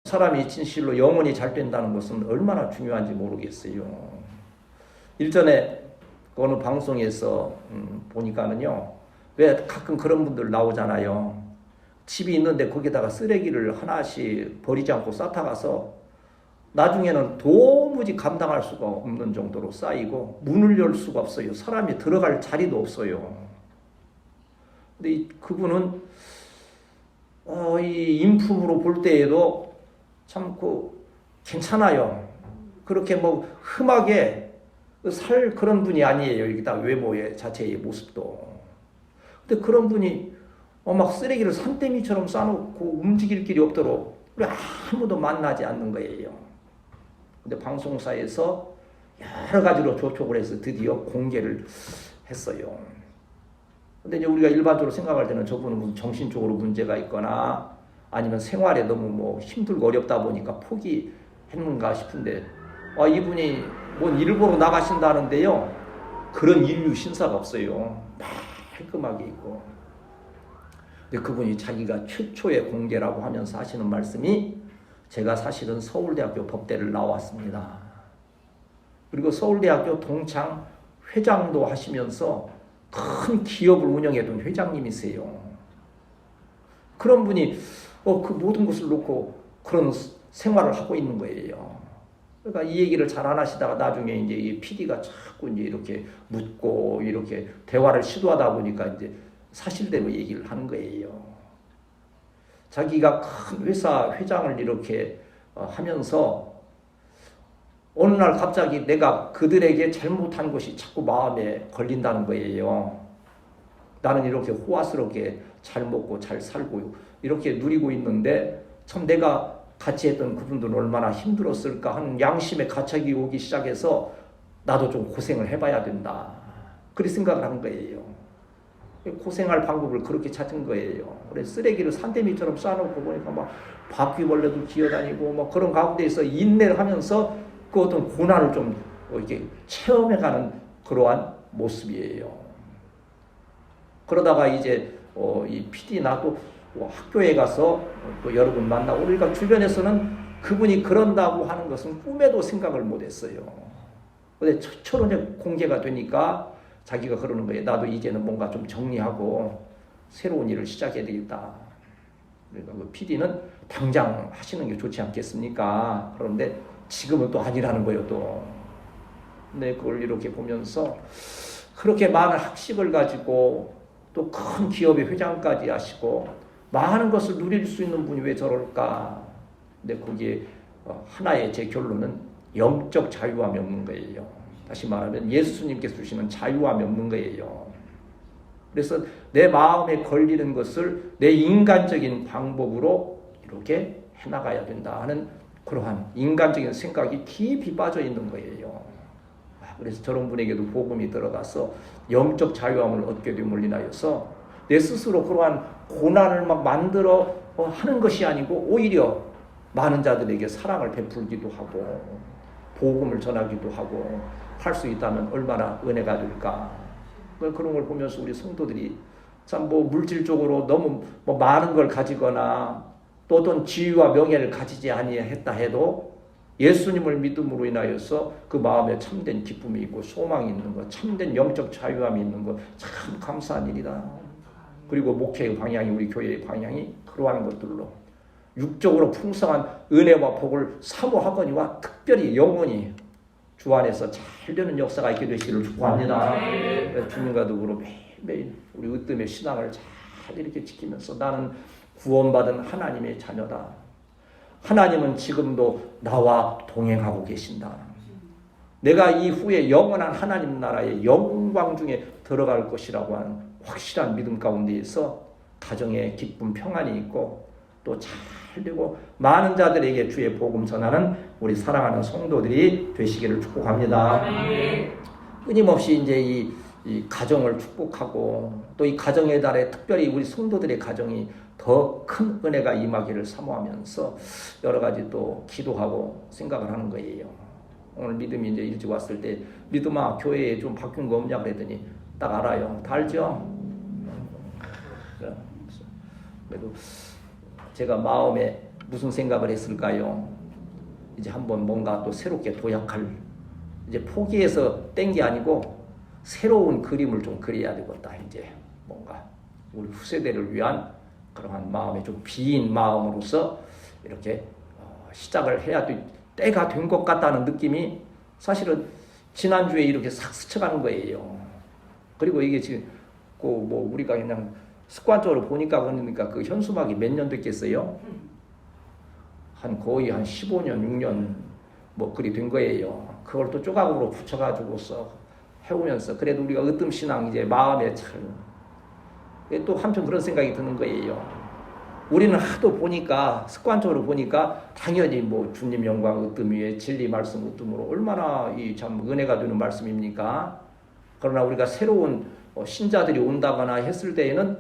사람이 진실로 영혼이 잘 된다는 것은 얼마나 중요한지 모르겠어요. 일전에 어느 방송에서 보니까는요, 왜 가끔 그런 분들 나오잖아요. 집이 있는데 거기다가 쓰레기를 하나씩 버리지 않고 쌓다가서 나중에는 도무지 감당할 수가 없는 정도로 쌓이고 문을 열 수가 없어요. 사람이 들어갈 자리도 없어요. 근데 그분은 이 인품으로 볼 때에도 참 괜찮아요. 그렇게 뭐 흠하게 살 그런 분이 아니에요. 일단 외모의 자체의 모습도. 근데 그런 분이 막 쓰레기를 산더미처럼 싸놓고 움직일 길이 없도록 우리 아무도 만나지 않는 거예요. 근데 방송사에서 여러 가지로 조촉을 해서 드디어 공개를 했어요. 근데 이제 우리가 일반적으로 생각할 때는 저분은 무슨 정신적으로 문제가 있거나 아니면 생활에 너무 뭐 힘들고 어렵다 보니까 포기했는가 싶은데, 이분이 뭔 일보러 나가신다는데요, 그런 인류 신사가 없어요. 깔끔하게 있고. 근데 그분이 자기가 최초의 공개라고 하면서 하시는 말씀이, 제가 사실은 서울대학교 법대를 나왔습니다. 그리고 서울대학교 동창 회장도 하시면서 큰 기업을 운영해둔 회장님이세요. 그런 분이 그 모든 것을 놓고 그런 생활을 하고 있는 거예요. 그러니까 이 얘기를 잘 안 하시다가 나중에 이제 이 PD가 자꾸 이제 이렇게 묻고 이렇게 대화를 시도하다 보니까 이제 사실대로 얘기를 하는 거예요. 자기가 큰 회사 회장을 이렇게 하면서 어느 날 갑자기 내가 그들에게 잘못한 것이 자꾸 마음에 걸린다는 거예요. 나는 이렇게 호화스럽게 잘 먹고 잘 살고 이렇게 누리고 있는데 참 내가 같이 했던 그분들은 얼마나 힘들었을까 하는 양심의 가책이 오기 시작해서 나도 좀 고생을 해봐야 된다. 그렇게 생각을 한 거예요. 고생할 방법을 그렇게 찾은 거예요. 그래서 쓰레기를 산더미처럼 쌓아놓고 보니까 막 바퀴벌레도 기어다니고 막 그런 가운데에서 인내를 하면서 그 어떤 고난을 좀 이렇게 체험해가는 그러한 모습이에요. 그러다가 이제 이 PD 나도 학교에 가서 또 여러분 만나고, 그러니까 주변에서는 그분이 그런다고 하는 것은 꿈에도 생각을 못했어요. 근데 처로 이제 공개가 되니까 자기가 그러는 거예요. 나도 이제는 뭔가 좀 정리하고 새로운 일을 시작해야 되겠다. 그러니까 그 PD는 당장 하시는 게 좋지 않겠습니까? 그런데 지금은 또 아니라는 거예요, 또. 근데 그걸 이렇게 보면서 그렇게 많은 학식을 가지고 또 큰 기업의 회장까지 하시고 많은 것을 누릴 수 있는 분이 왜 저럴까? 근데 거기에 하나의 제 결론은 영적 자유함이 없는 거예요. 다시 말하면 예수님께서 주시는 자유함이 없는 거예요. 그래서 내 마음에 걸리는 것을 내 인간적인 방법으로 이렇게 해나가야 된다 하는 그러한 인간적인 생각이 깊이 빠져 있는 거예요. 그래서 저런 분에게도 복음이 들어가서 영적 자유함을 얻게 됨을 인하여서 내 스스로 그러한 고난을 막 만들어 하는 것이 아니고 오히려 많은 자들에게 사랑을 베풀기도 하고 복음을 전하기도 하고 할 수 있다면 얼마나 은혜가 될까. 그런 걸 보면서 우리 성도들이 참 물질적으로 너무 많은 걸 가지거나 또 어떤 지위와 명예를 가지지 아니했다 해도 예수님을 믿음으로 인하여서 그 마음에 참된 기쁨이 있고 소망이 있는 것, 참된 영적 자유함이 있는 것, 참 감사한 일이다. 그리고 목회의 방향이, 우리 교회의 방향이 그러한 것들로 육적으로 풍성한 은혜와 복을 사모하거니와 특별히 영원히 주 안에서 잘 되는 역사가 있게 되시기를 축복합니다. 주님과 더불어 매일매일 우리 으뜸의 신앙을 잘 이렇게 지키면서 나는 구원받은 하나님의 자녀다. 하나님은 지금도 나와 동행하고 계신다. 내가 이후에 영원한 하나님 나라의 영광 중에 들어갈 것이라고 하는 확실한 믿음 가운데에서 가정에 기쁨 평안이 있고 또 잘 되고 많은 자들에게 주의 복음 전하는 우리 사랑하는 성도들이 되시기를 축복합니다. 끊임없이 이제 이 가정을 축복하고 또 이 가정의 달에 특별히 우리 성도들의 가정이 더 큰 은혜가 임하기를 사모하면서 여러 가지 또 기도하고 생각을 하는 거예요. 오늘 믿음이 이제 일찍 왔을 때 믿음아 교회에 좀 바뀐 거 없냐 그랬더니 딱 알아요. 다 알죠? 그래도 제가 마음에 무슨 생각을 했을까요? 이제 한번 뭔가 또 새롭게 도약할, 이제 포기해서 뗀 게 아니고 새로운 그림을 좀 그려야 되겠다. 이제 뭔가 우리 후세대를 위한 그러한 마음에 좀 비인 마음으로서 이렇게 시작을 해야 될 때가 된 것 같다는 느낌이 사실은 지난주에 이렇게 싹 스쳐가는 거예요. 그리고 이게 지금 뭐 우리가 그냥 습관적으로 보니까 그러니까 그 현수막이 몇 년 됐겠어요? 거의 한 15년, 6년 뭐 그리 된 거예요. 그걸 또 조각으로 붙여가지고서 해오면서 그래도 우리가 으뜸신앙 이제 마음에 또 한편 그런 생각이 드는 거예요. 우리는 하도 보니까 습관적으로 보니까 당연히 뭐 주님 영광 으뜸 위에 진리 말씀 으뜸으로 얼마나 이 참 은혜가 되는 말씀입니까? 그러나 우리가 새로운 신자들이 온다거나 했을 때에는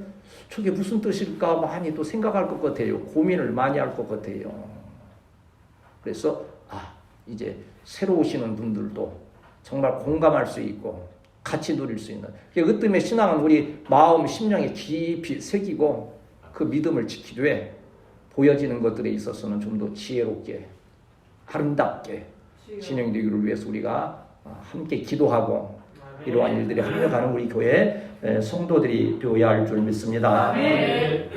저게 무슨 뜻일까 많이 또 생각할 것 같아요. 고민을 많이 할 것 같아요. 그래서 이제 새로 오시는 분들도 정말 공감할 수 있고 같이 누릴 수 있는 으뜸의 신앙은 우리 마음 심령에 깊이 새기고 그 믿음을 지키되 보여지는 것들에 있어서는 좀 더 지혜롭게 아름답게 진행되기를 위해서 우리가 함께 기도하고 이러한 일들이 합력하는 우리 교회 성도들이 되어야 할 줄 믿습니다.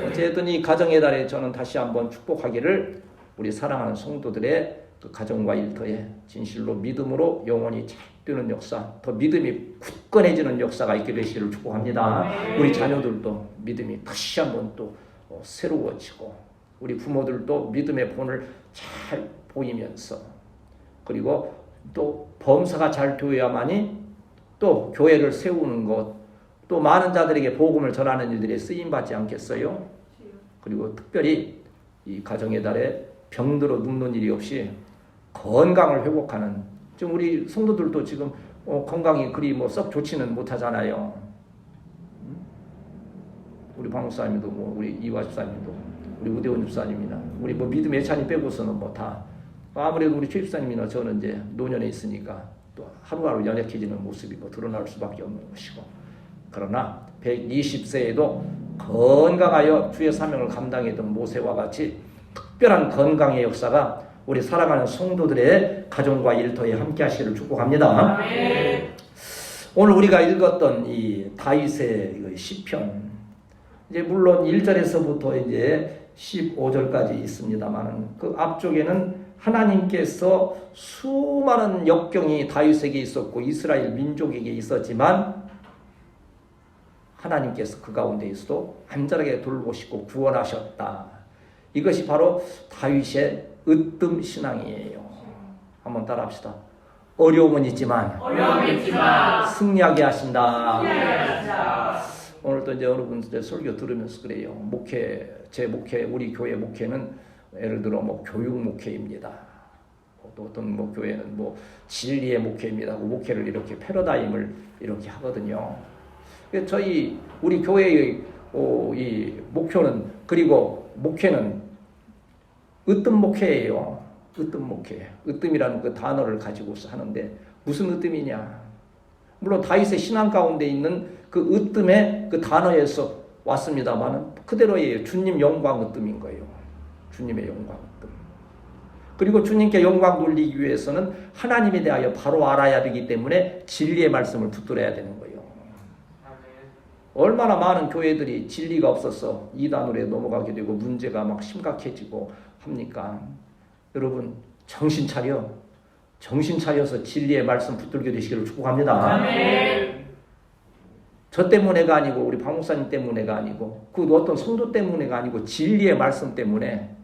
어쨌든 이 가정의 달에 저는 다시 한번 축복하기를 우리 사랑하는 성도들의 그 가정과 일터에 진실로 믿음으로 영원히 잘 되는 역사, 더 믿음이 굳건해지는 역사가 있게 되시기를 축복합니다. 우리 자녀들도 믿음이 다시 한번 또 새로워지고 우리 부모들도 믿음의 본을 잘 보이면서 그리고 또 범사가 잘 되어야만이 또 교회를 세우는 것, 또 많은 자들에게 복음을 전하는 일들에 쓰임받지 않겠어요? 그리고 특별히 이 가정의 달에 병들어 눕는 일이 없이 건강을 회복하는, 지금 우리 성도들도 지금 건강이 그리 뭐 썩 좋지는 못하잖아요. 우리 박 목사님도 우리 이화 집사님도 우리 우대원 집사님이나 우리 뭐 믿음 예찬이 빼고서는 뭐 다 아무래도 우리 최 집사님이나 저는 이제 노년에 있으니까 또 하루하루 연약해지는 모습이 드러날 수밖에 없는 것이고, 그러나 120세에도 건강하여 주의 사명을 감당했던 모세와 같이 특별한 건강의 역사가 우리 사랑하는 성도들의 가정과 일터에 함께 하시기를 축복합니다. 오늘 우리가 읽었던 이 다윗의 시편, 이제 물론 1절에서부터 이제 15절까지 있습니다만 그 앞쪽에는 하나님께서 수많은 역경이 다윗에게 있었고 이스라엘 민족에게 있었지만 하나님께서 그 가운데에서도 안전하게 돌보시고 구원하셨다. 이것이 바로 다윗의 으뜸 신앙이에요. 한번 따라합시다. 어려움은 있지만 승리하게 하신다. 오늘도 이제 여러분 설교 들으면서 그래요. 제 목회, 우리 교회 목회는 예를 들어 뭐 교육 목회입니다. 또 어떤 뭐 교회는 뭐 진리의 목회입니다. 그 목회를 이렇게 패러다임을 이렇게 하거든요. 우리 교회의 이 목표는, 그리고 목회는 으뜸 목회예요. 으뜸 목회. 으뜸이라는 그 단어를 가지고서 하는데 무슨 으뜸이냐? 물론 다윗의 신앙 가운데 있는 그 으뜸의 그 단어에서 왔습니다만 그대로의 주님 영광 으뜸인 거예요. 주님의 영광 으뜸. 그리고 주님께 영광 돌리기 위해서는 하나님에 대하여 바로 알아야 되기 때문에 진리의 말씀을 붙들어야 되는 거예요. 얼마나 많은 교회들이 진리가 없어서 이단으로 넘어가게 되고 문제가 막 심각해지고 합니까? 여러분 정신 차려서 진리의 말씀 붙들게 되시기를 축복합니다. 아멘. 저 때문에가 아니고 우리 박 목사님 때문에가 아니고 그 어떤 성도 때문에가 아니고 진리의 말씀 때문에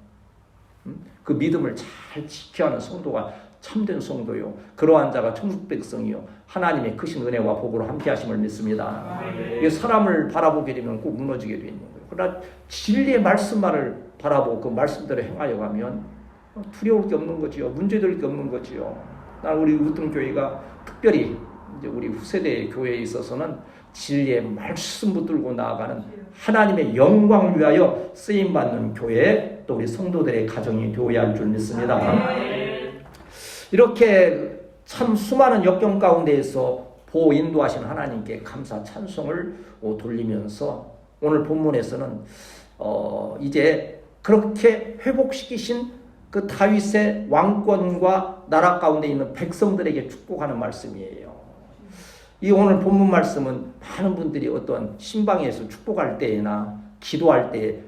그 믿음을 잘 지켜야 하는 성도가 참된 성도요. 그러한 자가 천국 백성이요. 하나님의 크신 은혜와 복으로 함께 하심을 믿습니다. 이게 사람을 바라보게 되면 꼭 무너지게 되어 있는 거예요. 그러나 진리의 말씀만을 바라보고 그 말씀대로 행하여 가면 두려울 게 없는 거지요. 문제될 게 없는 거지요. 나는 우리 으뜸교회가 특별히 이제 우리 후세대의 교회에 있어서는 진리의 말씀 붙들고 나아가는 하나님의 영광을 위하여 쓰임받는 교회, 또 우리 성도들의 가정이 되어야 할 줄 믿습니다. 이렇게 참 수많은 역경 가운데에서 보호 인도하시는 하나님께 감사 찬송을 돌리면서 오늘 본문에서는 이제 그렇게 회복시키신 그 다윗의 왕권과 나라 가운데 있는 백성들에게 축복하는 말씀이에요. 이 오늘 본문 말씀은 많은 분들이 어떤 신방에서 축복할 때나 기도할 때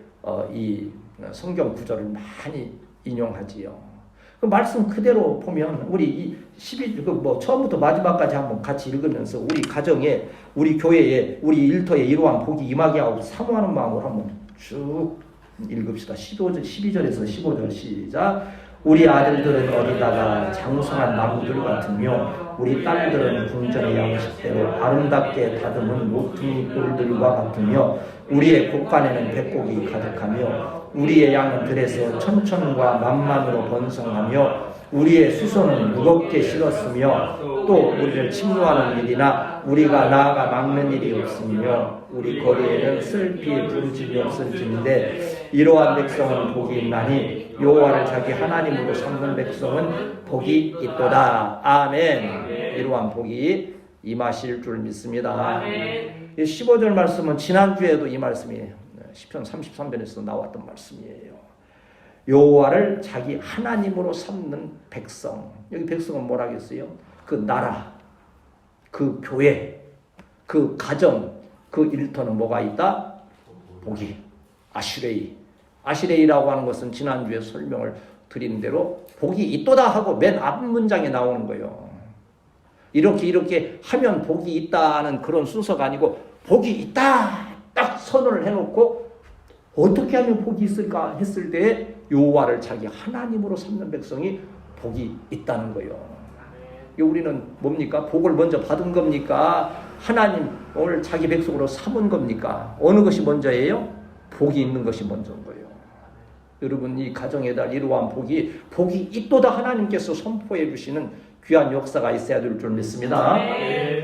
이 성경 구절을 많이 인용하지요. 그 말씀 그대로 보면 우리 이 12뭐 처음부터 마지막까지 한번 같이 읽으면서 우리 가정에, 우리 교회에, 우리 일터에 이러한 복이 임하게 하고 사모하는 마음으로 한번 쭉 읽읍시다. 12절에서 15절 시작. 우리 아들들은 어리다가 장성한 나무들 같으며 우리 딸들은 궁전의 양식대로 아름답게 다듬은 모퉁이 꿀들과 같으며 우리의 곳간에는 백곡이 가득하며 우리의 양은 들에서 천천과 만만으로 번성하며 우리의 수소는 무겁게 실었으며 또 우리를 침노하는 일이나 우리가 나아가 막는 일이 없으며 우리 거리에는 슬피 부르짐이 없을진데 이러한 백성은 복이 있나니 여호와를 자기 하나님으로 삼는 백성은 복이 있도다. 아멘. 이러한 복이 임하실 줄 믿습니다. 15절 말씀은 지난주에도 이 말씀이 시편 33편에서 나왔던 말씀이에요. 여호와를 자기 하나님으로 삼는 백성. 여기 백성은 뭐라겠어요? 그 나라, 그 교회, 그 가정, 그 일터는 뭐가 있다? 복이. 아시레이. 아시레이라고 하는 것은 지난주에 설명을 드린 대로 복이 있도다 하고 맨 앞 문장에 나오는 거예요. 이렇게 하면 복이 있다는 그런 순서가 아니고 복이 있다 딱 선언을 해놓고 어떻게 하면 복이 있을까 했을 때 여호와를 자기 하나님으로 삼는 백성이 복이 있다는 거예요. 우리는 뭡니까? 복을 먼저 받은 겁니까? 하나님을 자기 백성으로 삼은 겁니까? 어느 것이 먼저예요? 복이 있는 것이 먼저인 거예요. 여러분, 이 가정에다 이러한 복이 있도다 하나님께서 선포해 주시는 귀한 역사가 있어야 될 줄 믿습니다.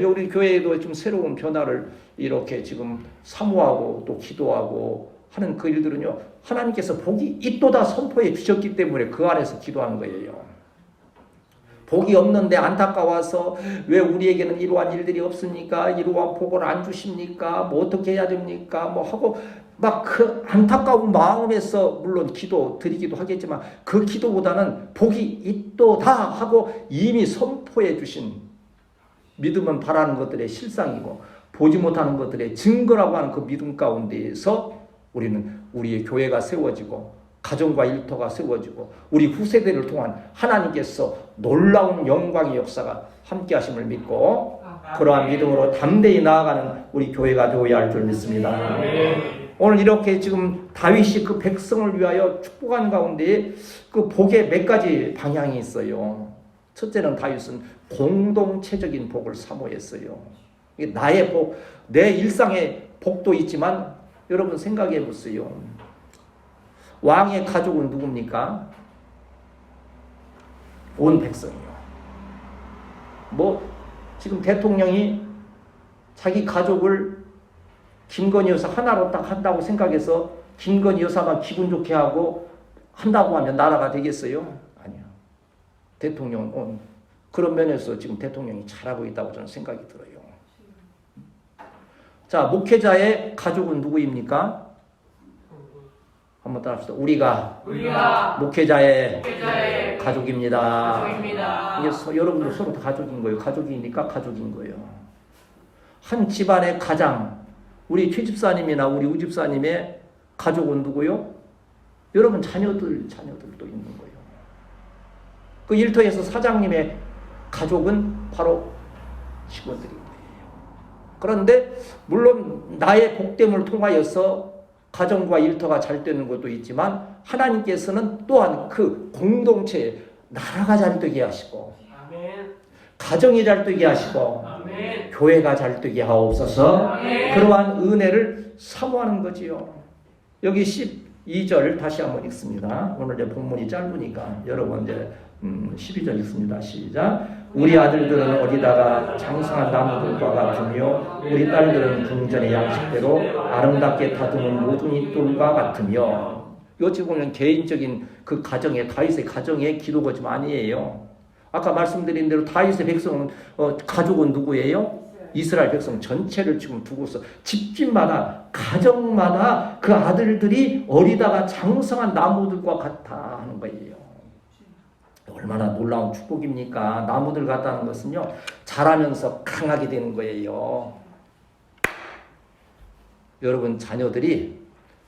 우리 교회에도 좀 새로운 변화를 이렇게 지금 사모하고 또 기도하고 하는 그 일들은요, 하나님께서 복이 있도다 선포해 주셨기 때문에 그 안에서 기도하는 거예요. 복이 없는데 안타까워서 왜 우리에게는 이러한 일들이 없습니까? 이러한 복을 안 주십니까? 뭐 어떻게 해야 됩니까? 뭐 하고 막 그 안타까운 마음에서 물론 기도 드리기도 하겠지만 그 기도보다는 복이 있도다 하고 이미 선포해 주신, 믿음은 바라는 것들의 실상이고 보지 못하는 것들의 증거라고 하는 그 믿음 가운데에서 우리는 우리의 교회가 세워지고 가정과 일터가 세워지고 우리 후세대를 통한 하나님께서 놀라운 영광의 역사가 함께 하심을 믿고 그러한 믿음으로 담대히 나아가는 우리 교회가 되어야 할 줄 믿습니다. 오늘 이렇게 지금 다윗이 그 백성을 위하여 축복한 가운데 그 복의 몇 가지 방향이 있어요. 첫째는 다윗은 공동체적인 복을 사모했어요. 나의 복, 내 일상의 복도 있지만 여러분 생각해 보세요. 왕의 가족은 누굽니까? 온 백성이요. 뭐 지금 대통령이 자기 가족을 김건희 여사 하나로 딱 한다고 생각해서 김건희 여사만 기분 좋게 하고 한다고 하면 나라가 되겠어요? 아니요. 대통령은 그런 면에서 지금 대통령이 잘하고 있다고 저는 생각이 들어요. 자, 목회자의 가족은 누구입니까? 한번 따라합시다. 우리가 목회자의 가족입니다. 이게 여러분들 서로 다 가족인 거예요. 가족이니까 가족인 거예요. 한 집안의 가장, 우리 최집사님이나 우리 우집사님의 가족은 누구요? 여러분 자녀들도 있는 거예요. 그 일터에서 사장님의 가족은 바로 직원들인 거예요. 그런데 물론 나의 복됨을 통하여서 가정과 일터가 잘 되는 것도 있지만 하나님께서는 또한 그 공동체에 나라가 잘 되게 하시고 가정이 잘 되게 하시고 교회가 잘 되게 하옵소서. 그러한 은혜를 사모하는 거지요. 여기 12절 다시 한번 읽습니다. 오늘 이제 본문이 짧으니까 여러분 이제 12절 읽습니다. 시작. 우리 아들들은 어디다가 장성한 나무들과 같으며 우리 딸들은 궁전의 양식대로 아름답게 다듬은 모퉁이 돌과 같으며. 이거 지금 보면 개인적인 그 가정의 다윗의 가정의 기도가 좀 아니에요. 아까 말씀드린 대로 다윗의 백성은 가족은 누구예요? 이스라엘 백성 전체를 지금 두고서 집집마다 가정마다 그 아들들이 어리다가 장성한 나무들과 같아 하는 거예요. 얼마나 놀라운 축복입니까? 나무들 같다는 것은요, 자라면서 강하게 되는 거예요. 여러분 자녀들이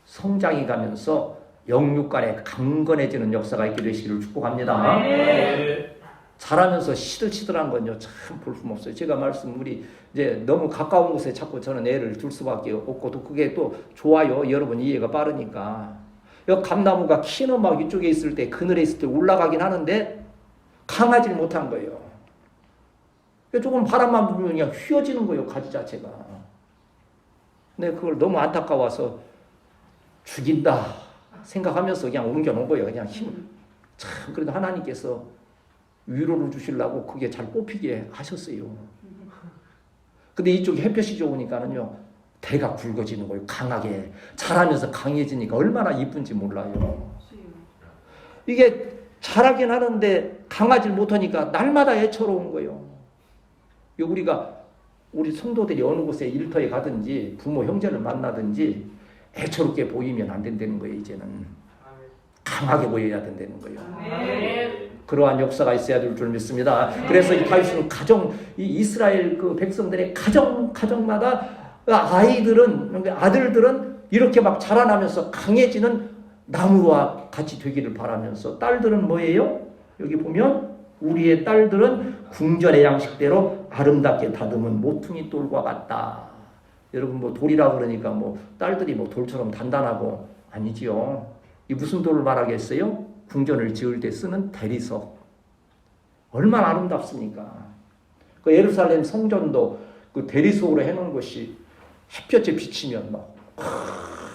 성장해 가면서 영육간에 강건해지는 역사가 있게 되시기를 축복합니다. 네. 자라면서 시들시들한 건요 참 볼품없어요. 제가 우리 이제 너무 가까운 곳에 자꾸 저는 애를 둘 수밖에 없고 또 그게 또 좋아요. 여러분 이해가 빠르니까. 여 감나무가 키는 막 이쪽에 있을 때 그늘에 있을 때 올라가긴 하는데 강하지 못한 거예요. 조금 바람만 불면 그냥 휘어지는 거예요, 가지 자체가. 근데 그걸 너무 안타까워서 죽인다 생각하면서 그냥 옮겨놓은 거예요. 그냥 참 그래도 하나님께서 위로를 주시려고 그게 잘 뽑히게 하셨어요. 근데 이쪽에 햇볕이 좋으니까는요 대가 굵어지는 거예요. 강하게 자라면서 강해지니까 얼마나 이쁜지 몰라요. 이게 자라긴 하는데 강하지 못하니까 날마다 애처로운 거예요. 우리 성도들이 어느 곳에 일터에 가든지 부모 형제를 만나든지 애처롭게 보이면 안 된다는 거예요. 이제는 강하게 보여야 된다는 거예요. 그러한 역사가 있어야 될 줄 믿습니다. 그래서 이 다윗은 이 이스라엘 그 백성들의 가정마다 아들들은 이렇게 막 자라나면서 강해지는 나무와 같이 되기를 바라면서 딸들은 뭐예요? 여기 보면 우리의 딸들은 궁전의 양식대로 아름답게 다듬은 모퉁이 돌과 같다. 여러분 뭐 돌이라 그러니까 뭐 딸들이 뭐 돌처럼 단단하고 아니지요. 이 무슨 돌을 말하겠어요? 궁전을 지을 때 쓰는 대리석. 얼마나 아름답습니까? 그 예루살렘 성전도 그 대리석으로 해놓은 것이 햇볕에 비치면 막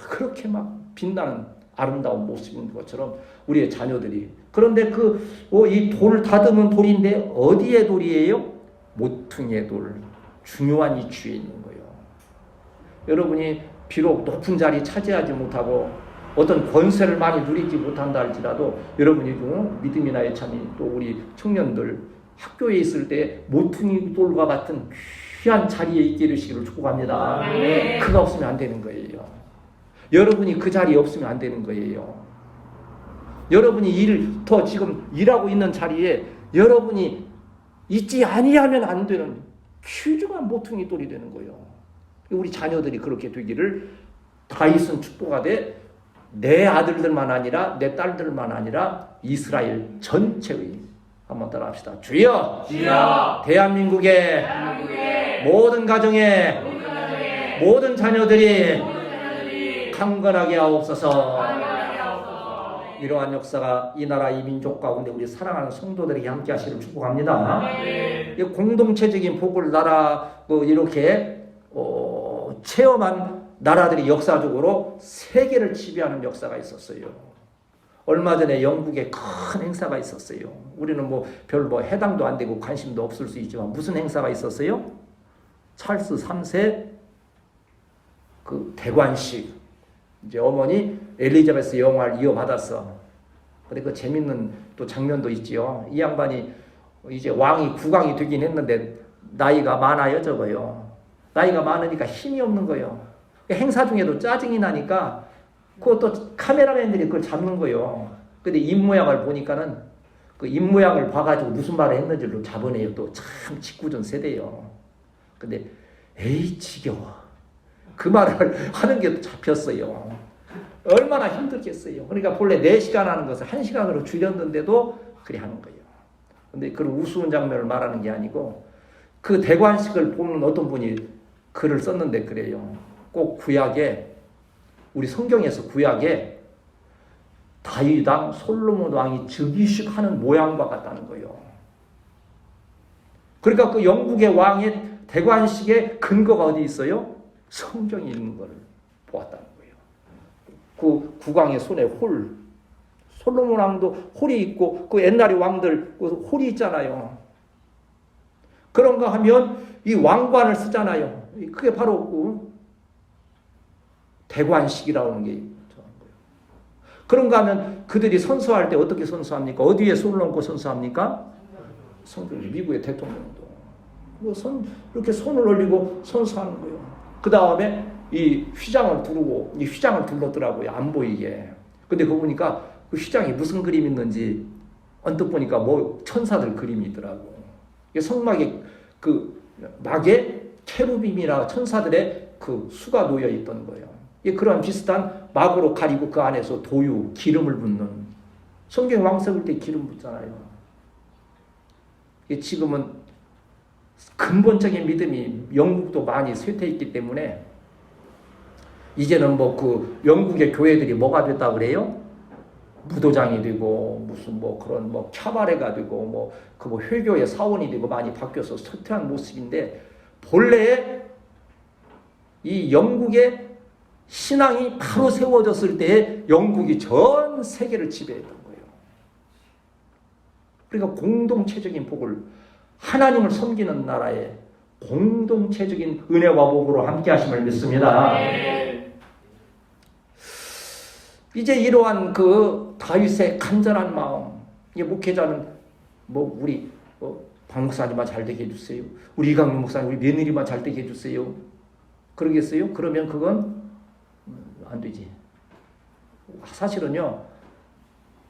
그렇게 막 빛나는 아름다운 모습인 것처럼 우리의 자녀들이. 그런데 이 돌 다듬은 돌인데 어디의 돌이에요? 모퉁이의 돌. 중요한 이치에 있는 거예요. 여러분이 비록 높은 자리 차지하지 못하고 어떤 권세를 많이 누리지 못한다 할지라도 여러분이 믿음이나 애참이 또 우리 청년들 학교에 있을 때 모퉁이 돌과 같은 귀한 자리에 있게 되시기를 축복합니다. 그가 없으면 안 되는 거예요. 여러분이 그 자리에 없으면 안 되는 거예요. 여러분이 지금 일하고 있는 자리에 여러분이 있지 아니하면 안 되는 귀중한 모퉁이 돌이 되는 거예요. 우리 자녀들이 그렇게 되기를 다윗은 축복하되 내 아들들만 아니라 내 딸들만 아니라 이스라엘 전체의 한번 따라합시다. 주여, 대한민국의 모든 가정에 모든 자녀들이 강건하게 하옵소서. 이러한 역사가 이 나라 이 민족 가운데 우리 사랑하는 성도들에게 함께 하시기를 축복합니다. 공동체적인 복을 이렇게 체험한 나라들이 역사적으로 세계를 지배하는 역사가 있었어요. 얼마 전에 영국에 큰 행사가 있었어요. 우리는 별 해당도 안 되고 관심도 없을 수 있지만 무슨 행사가 있었어요? 찰스 3세 그 대관식. 이제 어머니 엘리자베스 여왕을 이어받았어. 근데 그 재밌는 또 장면도 있지요. 이 양반이 이제 왕이 국왕이 되긴 했는데 나이가 많아요, 저거요. 나이가 많으니까 힘이 없는 거예요. 행사 중에도 짜증이 나니까 그것도 카메라맨들이 그걸 잡는 거예요. 근데 입모양을 보니까는 그 입모양을 봐가지고 무슨 말을 했는지를 잡아내요. 또 참 직구전 세대예요. 근데 에이 지겨워. 그 말을 하는 게 잡혔어요. 얼마나 힘들겠어요. 그러니까 본래 4시간 하는 것을 1시간으로 줄였는데도 그래 하는 거예요. 근데 그런 우스운 장면을 말하는 게 아니고 그 대관식을 보는 어떤 분이 글을 썼는데 그래요. 꼭 구약에 우리 성경에서 구약에 다윗 왕 솔로몬 왕이 즉위식 하는 모양과 같다는 거예요. 그러니까 그 영국의 왕의 대관식의 근거가 어디 있어요? 성경에 있는 것을 보았다는 거예요. 그 국왕의 손에 솔로몬 왕도 홀이 있고 그 옛날의 왕들 그 홀이 있잖아요. 그런가 하면 이 왕관을 쓰잖아요. 그게 바로 대관식이라고 하는 게 있는 거예요. 그런가 하면 그들이 선서할 때 어떻게 선서합니까? 어디에 손을 얹고 선서합니까? 성경, 미국의 대통령도 이렇게 손을 올리고 선서하는 거예요. 그 다음에 이 휘장을 두르고, 이 휘장을 둘렀더라고요. 안 보이게. 근데 그거 보니까 그 휘장이 무슨 그림이 있는지 언뜻 보니까 뭐 천사들 그림이 있더라고. 성막에 그 막에 케루빔이나 천사들의 그 수가 놓여 있던 거예요. 그런 비슷한 막으로 가리고 그 안에서 도유, 기름을 붓는, 성경 왕석일 때 기름 붓잖아요. 지금은 근본적인 믿음이 영국도 많이 쇠퇴했기 때문에 이제는 뭐 그 영국의 교회들이 뭐가 됐다 그래요? 무도장이 되고 무슨 뭐 그런 뭐 캬바레가 되고 뭐 그 뭐 회교의 사원이 되고 많이 바뀌어서 쇠퇴한 모습인데, 본래 이 영국의 신앙이 바로 세워졌을 때에 영국이 전 세계를 지배했던 거예요. 그러니까 공동체적인 복을, 하나님을 섬기는 나라에 공동체적인 은혜와 복으로 함께 하심을 믿습니다. 이제 이러한 그 다윗의 간절한 마음, 이 목회자는 뭐 우리 박 목사님만 잘 되게 해주세요, 우리 이강민 목사님 우리 며느리만 잘 되게 해주세요, 그러겠어요? 그러면 그건 안 되지. 사실은요,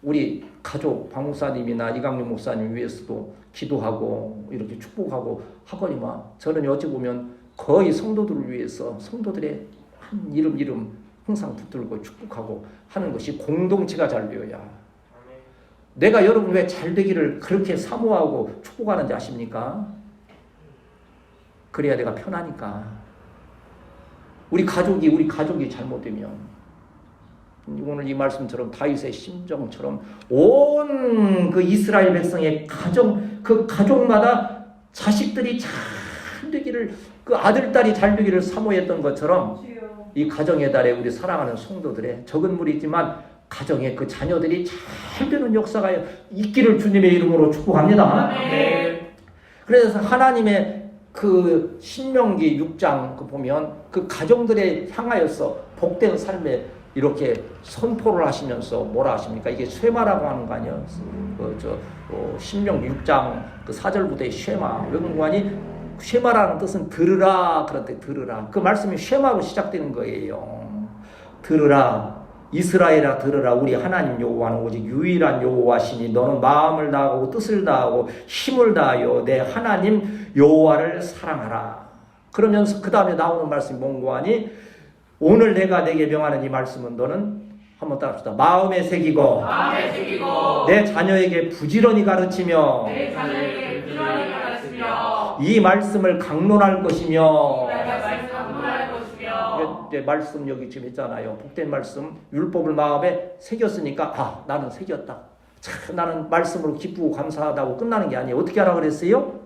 우리 가족 박 목사님이나 이강민 목사님 위해서도 기도하고 이렇게 축복하고 하거니와, 저는 어찌 보면 거의 성도들을 위해서 성도들의 한 이름 항상 붙들고 축복하고 하는 것이 공동체가 잘 되어야. 내가 여러분 왜 잘 되기를 그렇게 사모하고 축복하는지 아십니까? 그래야 내가 편하니까. 우리 가족이 잘못되면, 오늘 이 말씀처럼 다윗의 심정처럼 온 그 이스라엘 백성의 그 가족마다 자식들이 잘 되기를, 그 아들, 딸이 잘 되기를 사모했던 것처럼 이 가정의 달에 우리 사랑하는 성도들의 적은 무리지만 가정의 그 자녀들이 잘 되는 역사가 있기를 주님의 이름으로 축복합니다. 네. 그래서 하나님의 그 신명기 6장 그 보면 그 가정들에 향하여서 복된 삶에 이렇게 선포를 하시면서 뭐라 하십니까? 이게 쉐마라고 하는 거 아니에요? 신명기 6장 그 4절부터의 쉐마, 외국관이 쉐마라는 뜻은 들으라, 그런데 들으라. 그 말씀이 쉐마로 시작되는 거예요. 들으라, 이스라엘아 들으라. 우리 하나님 여호와는 오직 유일한 여호와시니 너는 마음을 다하고 뜻을 다하고 힘을 다하여 내 하나님 여호와를 사랑하라. 그러면서 그 다음에 나오는 말씀이 뭔고 하니, 오늘 내가 내게 명하는 이 말씀은 너는, 한번 따라합시다. 마음에 새기고 내 자녀에게 부지런히 가르치며 이 말씀을 강론할 것이며. 말씀 여기 지금 있잖아요. 복된 말씀, 율법을 마음에 새겼으니까 나는 새겼다, 참 나는 말씀으로 기쁘고 감사하다고 끝나는 게 아니에요. 어떻게 하라 그랬어요?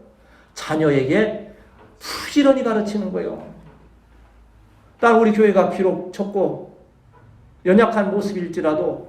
자녀에게 부지런히 가르치는 거예요. 딸, 우리 교회가 비록 적고 연약한 모습일지라도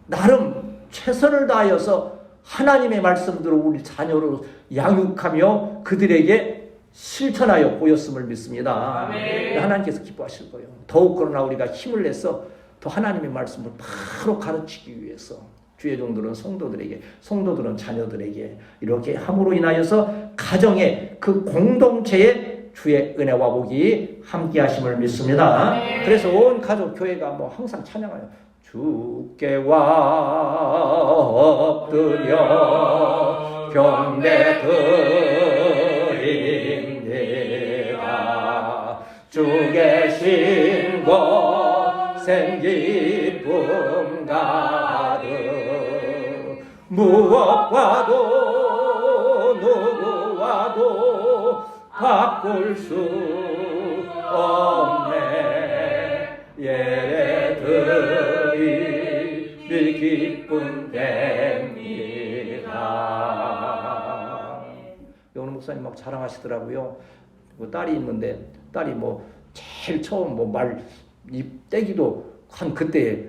나름 최선을 다하여서 하나님의 말씀대로 우리 자녀로 양육하며 그들에게 실천하여 보였음을 믿습니다. 하나님께서 기뻐하실 거예요. 더욱 그러나 우리가 힘을 내서 더 하나님의 말씀을 바로 가르치기 위해서 주의 종들은 성도들에게, 성도들은 자녀들에게 이렇게 함으로 인하여서 가정의 그 공동체의 주의 은혜와 복이 함께 하심을 믿습니다. 그래서 온 가족 교회가 뭐 항상 찬양하여 주께 와 엎드려 경배 드립니다. 주의 신고 생기쁨 가득 무엇과도 누구와도 바꿀 수 없네. 예배드리 기쁨 됩니다. 오늘 목사님 막 자랑하시더라고요. 딸이 있는데 딸이 뭐 제일 처음 뭐 말 입 떼기도 한 그때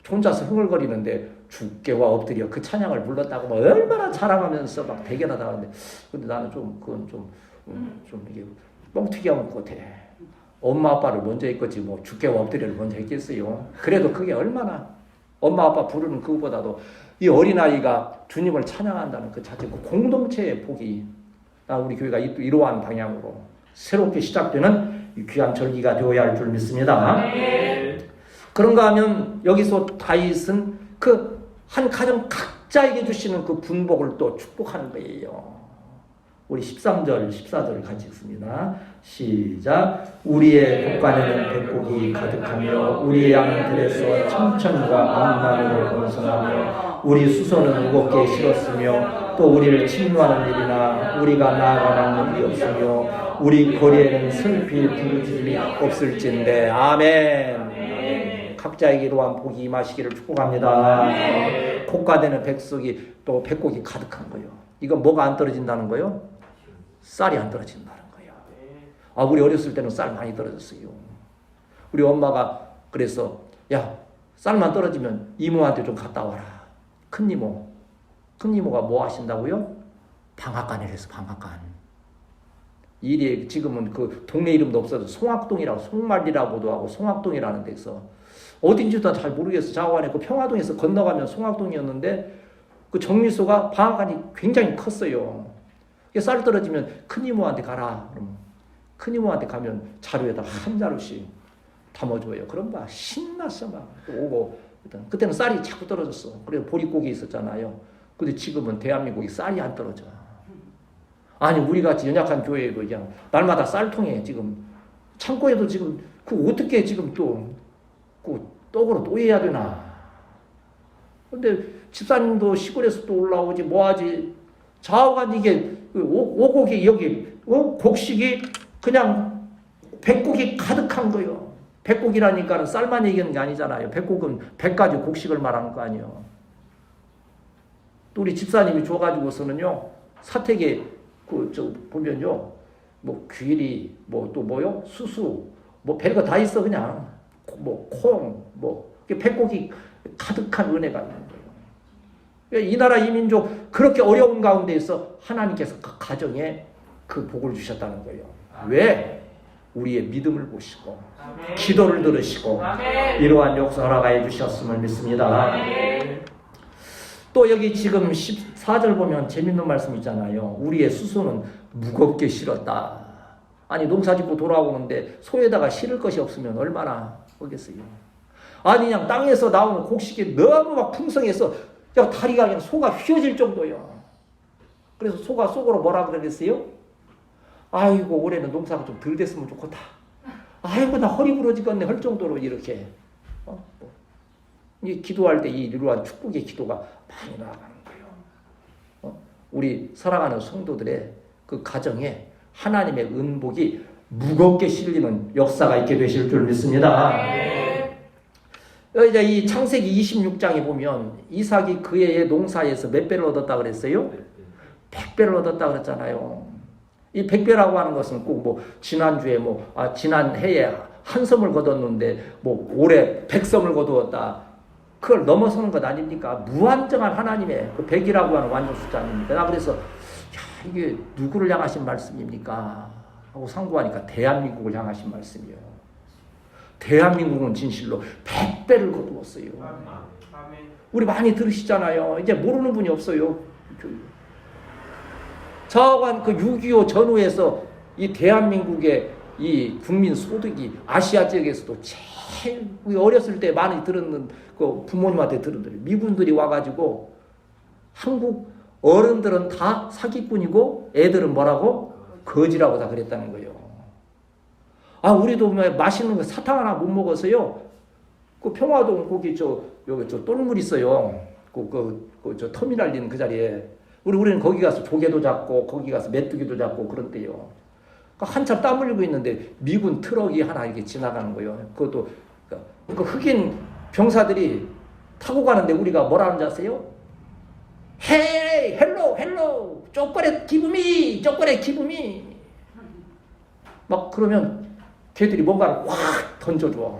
혼자서 흥얼거리는데 주께 와 엎드려 그 찬양을 불렀다고 막 얼마나 자랑하면서 막 대견하 나가는데, 근데 나는 좀 그건 좀 이게 뻥튀기한 것 같아. 엄마 아빠를 먼저 했겠지 뭐 주께 와 엎드려를 먼저 했겠어요. 그래도 그게 얼마나 엄마 아빠 부르는 그것보다도 이 어린아이가 주님을 찬양한다는 그 자체, 그 공동체의 복이 우리 교회가 이러한 방향으로 새롭게 시작되는 귀한 절기가 되어야 할 줄 믿습니다. 그런가 하면 여기서 다윗은 그 한 가정 각자에게 주시는 그 분복을 또 축복하는 거예요. 우리 13절, 14절 같이 읽습니다. 시작. 우리의 곳간에는 백곡이 가득하며 우리의 양은 들에서 청천과 암나무를 건성하며 우리 수소는 무겁게 실었으며 또 우리를 침노하는 일이나 우리가 나아가는 일이 없으며 우리 거리에는 슬피 부르짖음이 없을진데. 아멘. 각자에게 이러한 복이 임하시기를 축복합니다. 곡가되는 백석이 또 백곡이 가득한 거예요. 이건 뭐가 안 떨어진다는 거예요? 쌀이 안 떨어진다는 거예요. 우리 어렸을 때는 쌀 많이 떨어졌어요. 우리 엄마가 그래서 야, 쌀만 떨어지면 이모한테 좀 갔다 와라. 큰이모가 뭐 하신다고요? 방앗간을 해서 방앗간. 일이 지금은 그 동네 이름도 없어서 송악동이라고, 송말리라고도 하고 송악동이라는 데서 어딘지도 잘 모르겠어. 자관에 그 평화동에서 건너가면 송악동이었는데 그 정밀소가 방앗간이 굉장히 컸어요. 쌀 떨어지면 큰이모한테 가라. 그러면 큰이모한테 가면 자루에다 한 자루씩 담아줘요. 그럼 막 신났어. 막 오고. 그때는 쌀이 자꾸 떨어졌어. 그래서 보릿고기 있었잖아요. 근데 지금은 대한민국이 쌀이 안 떨어져. 아니 우리 같이 연약한 교회에 그냥 날마다 쌀통에 지금 창고에도 지금 그 어떻게 지금 또 그 떡으로 또 해야 되나. 근데 집사님도 시골에서 또 올라오지 뭐하지. 좌우간 이게 오곡이 여기 곡식이 그냥 백곡이 가득한 거예요. 백곡이라니까는 쌀만 얘기하는 게 아니잖아요. 백곡은 100가지 곡식을 말하는 거 아니에요. 또 우리 집사님이 줘가지고서는요 사택에 보면요 뭐 귀리 또 뭐요 수수 뭐 별거 다 있어. 그냥 뭐 콩 백곡이 가득한 은혜가 있는 거예요. 이 나라 이 민족 그렇게 어려운 가운데에서 하나님께서 그 가정에 그 복을 주셨다는 거예요. 왜? 우리의 믿음을 보시고 기도를 들으시고 이러한 역사 허락하여 주셨음을 믿습니다. 또 여기 지금 14절 보면 재밌는 말씀 있잖아요. 우리의 수소는 무겁게 실었다. 아니 농사 짓고 돌아오는데 소에다가 실을 것이 없으면 얼마나 하겠어요. 아니 그냥 땅에서 나오는 곡식이 너무 막 풍성해서 다리가 그냥 소가 휘어질 정도예요. 그래서 소가 속으로 뭐라 그러겠어요? 아이고 올해는 농사가 좀 덜 됐으면 좋겠다. 아이고 나 허리 부러지겠네 할 정도로 이렇게 기도할 때 이러한 축복의 기도가 많이 나아가는 거예요. 우리 사랑하는 성도들의 그 가정에 하나님의 은복이 무겁게 실리는 역사가 있게 되실 줄 믿습니다. 이제 이 창세기 26장에 보면 이삭이 그 해의 농사에서 몇 배를 얻었다 그랬어요? 100배를 얻었다 그랬잖아요. 이 100배라고 하는 것은 꼭 지난주에 지난 해에 한 섬을 거뒀는데 올해 100섬을 거두었다. 그걸 넘어서는 것 아닙니까? 무한정한 하나님의 그 100이라고 하는 완전 숫자 아닙니까? 그래서 이게 누구를 향하신 말씀입니까? 하고 상고하니까 대한민국을 향하신 말씀이에요. 대한민국은 진실로 100배를 거두었어요. 우리 많이 들으시잖아요. 이제 모르는 분이 없어요. 저한 그 6.25 전후에서 이 대한민국의 이 국민 소득이 아시아 지역에서도 제일 어렸을 때 많이 들었는 그 부모님한테 들은 미군들이 와가지고 한국 어른들은 다 사기꾼이고 애들은 뭐라고? 거지라고 다 그랬다는 거예요. 우리도 맛있는 거 사탕 하나 못 먹어서요. 그 평화동 거기 여기 똘물 있어요. 저 터미널 있는 그 자리에. 우리는 거기 가서 조개도 잡고 거기 가서 메뚜기도 잡고 그런데요. 한참 땀 흘리고 있는데 미군 트럭이 하나 이렇게 지나가는 거예요. 그것도 그 흑인 병사들이 타고 가는데 우리가 뭐라 하는지 아세요? 헤이 헬로 쪼꼬렛 기브미 막 그러면 걔들이 뭔가를 확 던져줘.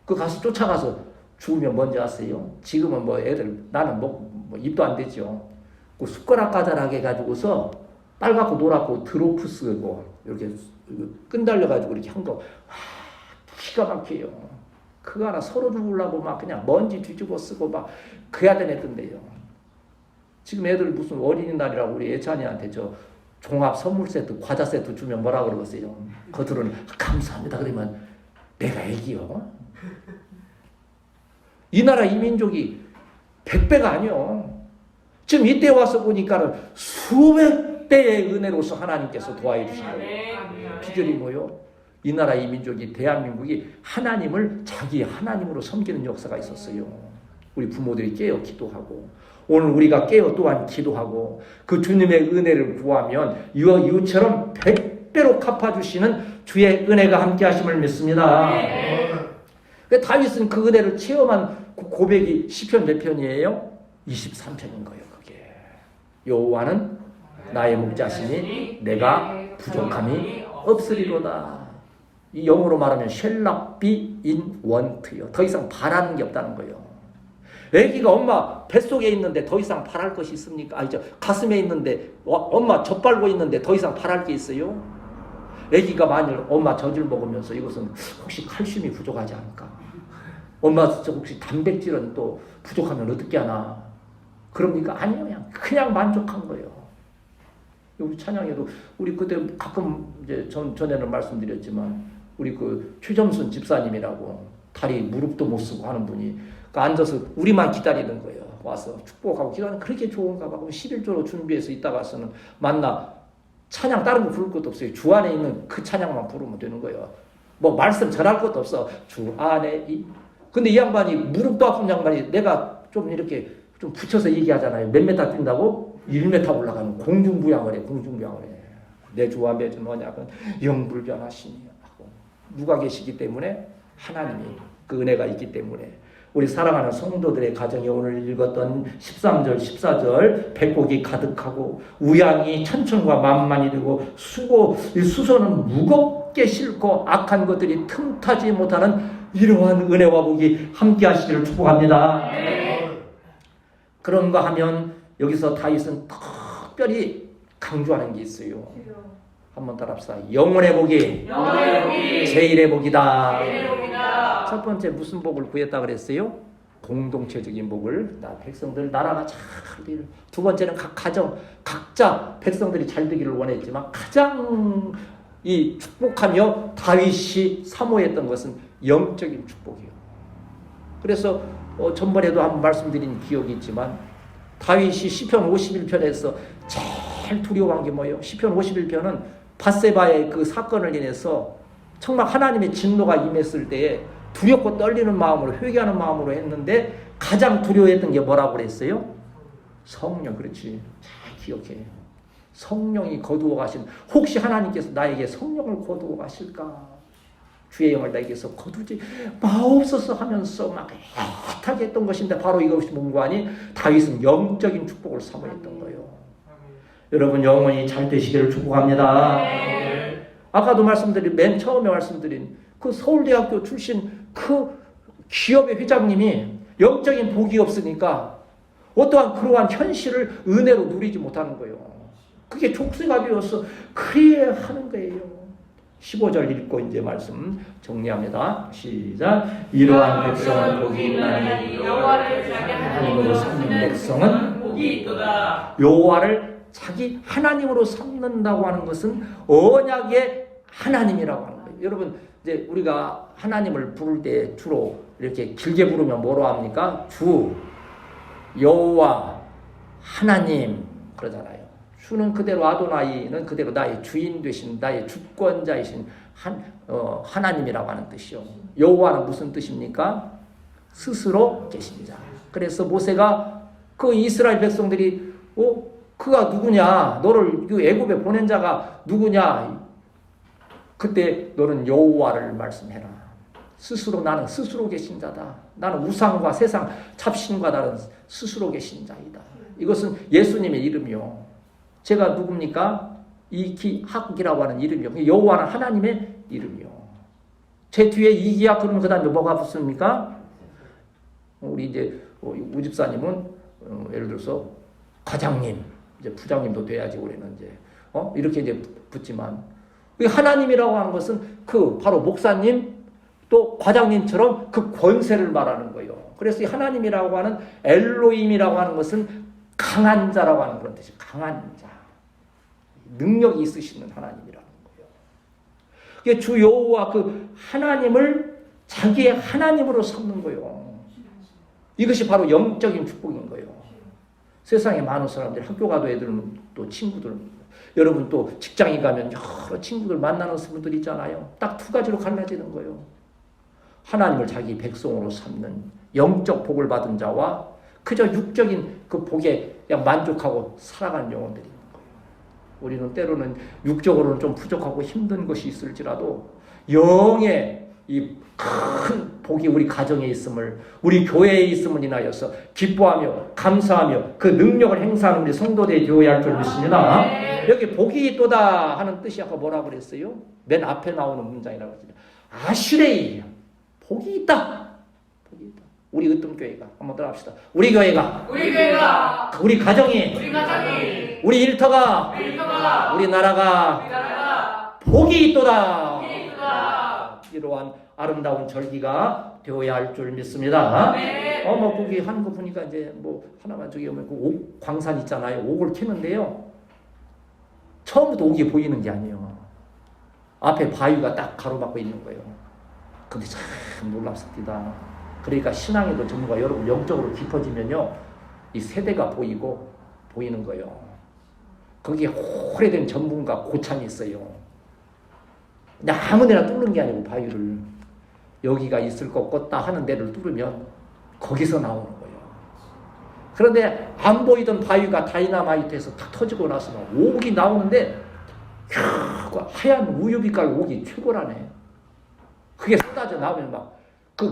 그 가서 쫓아가서 죽으면 뭔지 아세요? 지금은 애들 나는 입도 안 되죠. 그 숟가락 가자라게 해가지고서 빨갛고 노랗고 드로프스고 이렇게 끈달려가지고 이렇게 한 거 기가 막혀요. 그거 하나 서로 죽으려고 막 그냥 먼지 뒤집어 쓰고 막 그야 되냈던데요. 지금 애들 무슨 어린이날이라고 우리 예찬이한테 저 종합 선물 세트, 과자 세트 주면 뭐라 그러겠어요? 겉으로는 감사합니다. 그러면 내가 애기요. 이 나라 이 민족이 100배가 아니요. 지금 이때 와서 보니까는 수백 배의 은혜로서 하나님께서 도와해 주신 거예요. 비결이 뭐요? 이 나라 이 민족이 대한민국이 하나님을 자기 하나님으로 섬기는 역사가 있었어요. 우리 부모들이 깨어 기도하고 오늘 우리가 깨어 또한 기도하고 그 주님의 은혜를 구하면 이처럼 100배로 갚아주시는 주의 은혜가 함께 하심을 믿습니다. 다윗은 그 은혜를 체험한 고백이 시편 몇 편이에요? 23편인 거예요. 그게 여호와는 나의 목자시니 내가 부족함이 없으리로다. 이 영어로 말하면 shall be in want요. 더 이상 바라는 게 없다는 거예요. 애기가 엄마 뱃속에 있는데 더 이상 바랄 것이 있습니까? 가슴에 있는데 엄마 젖발고 있는데 더 이상 바랄 게 있어요? 애기가 만일 엄마 젖을 먹으면서 이것은 혹시 칼슘이 부족하지 않을까? 엄마 혹시 단백질은 또 부족하면 어떻게 하나? 그럽니까? 아니요. 그냥 만족한 거예요. 우리 찬양에도 우리 그때 가끔 이제 전에는 말씀드렸지만 우리 그 최점순 집사님이라고 다리 무릎도 못 쓰고 하는 분이 앉아서 우리만 기다리는 거예요. 와서 축복하고 기도하는 그렇게 좋은가 봐. 11조로 준비해서 있다가서는 만나 찬양 다른 거 부를 것도 없어요. 주 안에 있는 그 찬양만 부르면 되는 거예요. 뭐 말씀 전할 것도 없어. 주 안에 근데 이 양반이 무릎도 아픈 양반이 내가 좀 이렇게 좀 붙여서 얘기하잖아요. 몇 메타 뛴다고? 1m 올라가는 공중부양을 해. 공중부양을 해. 내 주와 맺은 언약은 영불변하시니 하고 누가 계시기 때문에 하나님이 그 은혜가 있기 때문에 우리 사랑하는 성도들의 가정에 오늘 읽었던 13절 14절 백곡이 가득하고 우양이 천천과 만만이 되고 수소는 무겁게 싣고 악한 것들이 틈타지 못하는 이러한 은혜와 복이 함께 하시기를 축복합니다. 그런가 하면 여기서 다윗은 특별히 강조하는 게 있어요. 한번 따라합시다. 영혼의 복이 제일의 복이다. 첫 번째 무슨 복을 구했다 그랬어요? 공동체적인 복을. 백성들 나라가 잘 되기를. 두 번째는 각 가정 각자 백성들이 잘 되기를 원했지만 가장 이 축복하며 다윗이 사모했던 것은 영적인 축복이에요. 그래서 전번에도 한번 말씀드린 기억이 있지만 다윗이 시편 51편에서 제일 두려워한 게 뭐예요? 시편 51편은 밧세바의 그 사건을 인해서 정말 하나님의 진노가 임했을 때에 두렵고 떨리는 마음으로 회개하는 마음으로 했는데 가장 두려워했던 게 뭐라고 그랬어요? 성령. 그렇지. 잘 기억해. 성령이 거두어 가신, 혹시 하나님께서 나에게 성령을 거두어 가실까? 주의 영을 나에게서 거두지 마옵소서 하면서 막 애타게 했던 것인데 바로 이것이 뭔가 하니 다윗은 영적인 축복을 사모했던 거예요. 여러분 영원히 잘 되시기를 축복합니다. 아까도 맨 처음에 말씀드린 그 서울대학교 출신 그 기업의 회장님이 영적인 복이 없으니까 어떠한 그러한 현실을 은혜로 누리지 못하는 거예요. 그게 족쇄가 되어서 그래야 하는 거예요. 15절 읽고 이제 말씀 정리합니다. 시작. 이러한 백성은 복이 있나니 여호와를 자기 하나님으로 삼는 백성은 복이 있도다. 여호와를 자기 하나님으로 삼는다고 하는 것은 언약의 하나님이라고 하는 거예요. 여러분 이제 우리가 하나님을 부를 때 주로 이렇게 길게 부르면 뭐로 합니까? 주, 여호와, 하나님 그러잖아요. 주는 그대로 아도나이는 그대로 나의 주인 되신 나의 주권자이신 하나님이라고 하는 뜻이요. 여호와는 무슨 뜻입니까? 스스로 계신 자. 그래서 모세가 그 이스라엘 백성들이 그가 누구냐? 너를 애굽에 보낸 자가 누구냐? 그때 너는 여호와를 말씀해라. 스스로 나는 스스로 계신 자다. 나는 우상과 세상 잡신과 다른 스스로 계신 자이다. 이것은 예수님의 이름이요. 제가 누굽니까? 이기학이라고 하는 이름이요. 여호와는 하나님의 이름이요. 제 뒤에 이기학 그러면 그 다음에 뭐가 붙습니까? 우리 이제 우집사님은 예를 들어서 과장님, 이제 부장님도 돼야지 우리는 이제 이렇게 이제 붙지만 하나님이라고 하는 것은 그 바로 목사님 또 과장님처럼 그 권세를 말하는 거예요. 그래서 이 하나님이라고 하는 엘로힘이라고 하는 것은 강한 자라고 하는 그런 뜻이 강한 자. 능력이 있으시는 하나님이라는 거예요. 그게 주 여호와 그 하나님을 자기의 하나님으로 삼는 거예요. 이것이 바로 영적인 축복인 거예요. 세상에 많은 사람들, 학교 가도 애들은 또 친구들, 여러분 또 직장에 가면 여러 친구들 만나는 분들 있잖아요. 딱 두 가지로 갈라지는 거예요. 하나님을 자기 백성으로 삼는 영적 복을 받은 자와 그저 육적인 그 복에 그냥 만족하고 살아가는 영혼들이 있는 거예요. 우리는 때로는 육적으로는 좀 부족하고 힘든 것이 있을지라도 영의 이 큰 복이 우리 가정에 있음을, 우리 교회에 있음을 인하여서 기뻐하며 감사하며 그 능력을 행사하는 우리 성도들이 되어야 할 줄 믿습니다. 여기 복이 있도다 하는 뜻이 아까 뭐라고 그랬어요? 맨 앞에 나오는 문장이라고 했어요. 아슈레이, 복이 있다. 복이 있다. 우리 으뜸교회가 한번 따라합시다. 우리 교회가 우리 가정이 우리 일터가 우리 나라가 복이 있도다. 이러한 아름다운 절기가 되어야 할 줄 믿습니다. 뭐 거기 하는 거 보니까 이제 뭐 하나만 저기 오면 그 옥 광산 있잖아요. 옥을 캐는데요. 처음부터 옥이 보이는 게 아니에요. 앞에 바위가 딱 가로막고 있는 거예요. 근데 참 놀랍습니다. 그러니까 신앙에도 전부가 여러분 영적으로 깊어지면요, 이 세대가 보이는 거예요. 거기에 오래된 전문가 고참이 있어요. 그냥 아무데나 뚫는 게 아니고 바위를 여기가 있을 것 같다 하는 데를 뚫으면 거기서 나오는 거예요. 그런데 안 보이던 바위가 다이나마이트에서 탁 터지고 나서 막 옥이 나오는데 하얀 우유빛깔 옥이 최고라네. 그게 쏟아져 나오면 막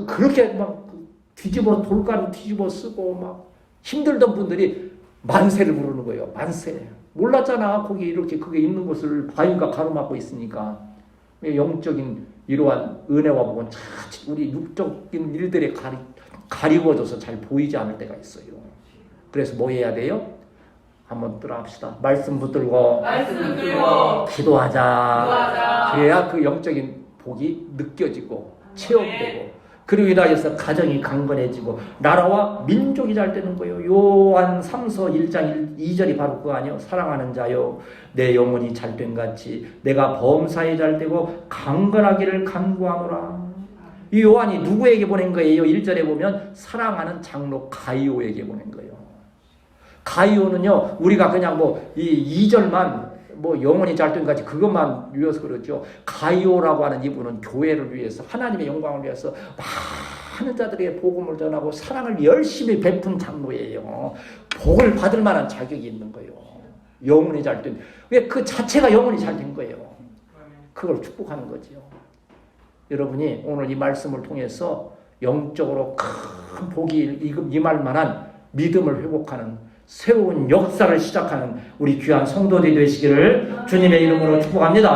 그렇게 막 뒤집어 돌가루 뒤집어 쓰고 막 힘들던 분들이 만세를 부르는 거예요. 만세. 몰랐잖아. 거기 이렇게 그게 있는 곳을 바위가 가로막고 있으니까. 영적인 이러한 은혜와 복은 우리 육적인 일들에 가리워져서 잘 보이지 않을 때가 있어요. 그래서 뭐 해야 돼요? 한번 따라합시다. 말씀 붙들고 기도하자. 그래야 그 영적인 복이 느껴지고 체험되고, 그리고 인하여서 가정이 강건해지고 나라와 민족이 잘 되는 거예요. 요한 3서 1장 2절이 바로 그거 아니에요? 사랑하는 자여, 내 영혼이 잘된 같이 내가 범사에 잘되고 강건하기를 간구하노라. 이 요한이 누구에게 보낸 거예요? 1절에 보면 사랑하는 장로 가이오에게 보낸 거예요. 가이오는요, 우리가 그냥 뭐 이 2절만 뭐 영혼이 잘된 같이 그것만 위해서 그렇죠. 가이오라고 하는 이분은 교회를 위해서, 하나님의 영광을 위해서 많은 자들에게 복음을 전하고 사랑을 열심히 베푼 장로예요. 복을 받을 만한 자격이 있는 거예요. 영혼이 잘된, 왜 그 자체가 영혼이 잘된 거예요. 그걸 축복하는 거죠. 여러분이 오늘 이 말씀을 통해서 영적으로 큰 복이 임할 만한 믿음을 회복하는 새로운 역사를 시작하는 우리 귀한 성도들이 되시기를 주님의 이름으로 축복합니다.